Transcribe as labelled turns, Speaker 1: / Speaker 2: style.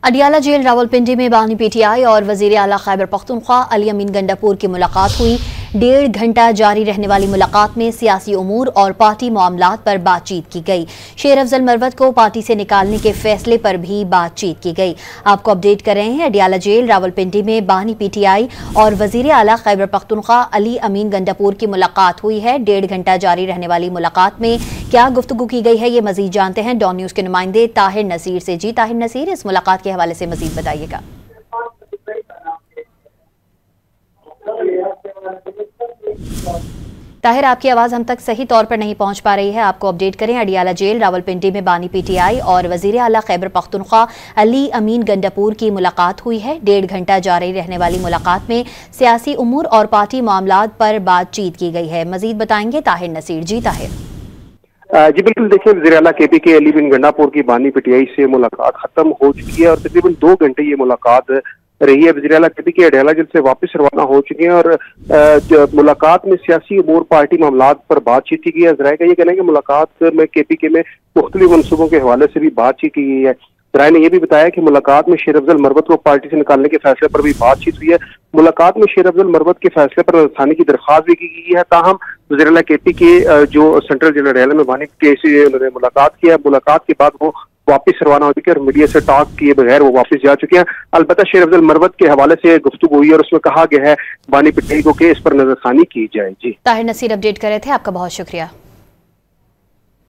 Speaker 1: Adiala jail Rawalpindi में बानी PTI और वजीर आला खैबर पख्तूनख्वा अली अमीन गंडापुर की मुलाकात हुई। 1.5 घंटा जारी रहने वाली मुलाकात में सियासी उमूर और पार्टी मामलात पर बातचीत की गई। शेर अफजल मरवत को पार्टी से निकालने के फैसले पर भी बातचीत की गई। आपको अपडेट कर रहे हैं, अडियाला जेल रावलपिंडी में बानी पीटीआई और वजीर आला खैबर पख्तूनख्वा अली अमीन गंडापुर की मुलाकात हुई है। 1.5 घंटा जारी रहने वाली मुलाकात में क्या गुफ्तगू की गई है, ये मजीद जानते हैं डॉन न्यूज के नुमाइंदे ताहिर नसीर से। जी ताहिर नसीर, इस मुलाकात के हवाले से मजीद बताइएगा। ताहिर, आपकी आवाज़ हम तक सही तौर पर नहीं पहुंच पा रही है, आपको अपडेट करें। अडियाला जेल रावलपिंडी में बानी पीटीआई और वजीर आला खैबर पख्तूनख्वा अली अमीन गंडापुर की मुलाकात हुई है। 1.5 घंटा जारी रहने वाली मुलाकात में सियासी उमूर और पार्टी मामलात पर बातचीत की गई है। मजीद बताएंगे ताहिर नसीर। जी ताहिर।
Speaker 2: जी बिल्कुल, देखिए वज़ीर आला केपी के अली अमीन गंडापुर की बानी पीटीआई से मुलाकात खत्म हो चुकी है और तकरीबन 2 घंटे ये मुलाकात रही है। वज़ीर आला केपी के अडियाला जेल से वापस रवाना हो चुके हैं और मुलाकात में सियासी उमूर पार्टी मामलात पर बातचीत की गई है। जराये का ये कहना है कि मुलाकात में केपी के में मुख्तलिफ मनसूबों के हवाले से भी बातचीत की गई है। जराये ने यह भी बताया कि मुलाकात में शेर अफजल मरवत को पार्टी से निकालने के फैसले पर भी बातचीत हुई है। मुलाकात में शेर अफजल मरवत के फैसले पर नजरसानी की दरख्वास्त भी की गई है। ताहम वज़ीर आला केपी के जो सेंट्रल जेल अडियाला में बानी पीटीआई से उन्होंने मुलाकात की है। मुलाकात के बाद वो वापस रवाना हो चुके हैं और मीडिया से टॉक किए बगैर वो वापस जा चुके हैं। अलबत्ता शेर अफजल मरवत के हवाले से गुफ्तगू हुई और उसमें कहा गया है बानी पीटीआई को कि इस पर नजरसानी की जाए। जी
Speaker 1: ताहिर नसीर अपडेट कर रहे थे, आपका बहुत शुक्रिया।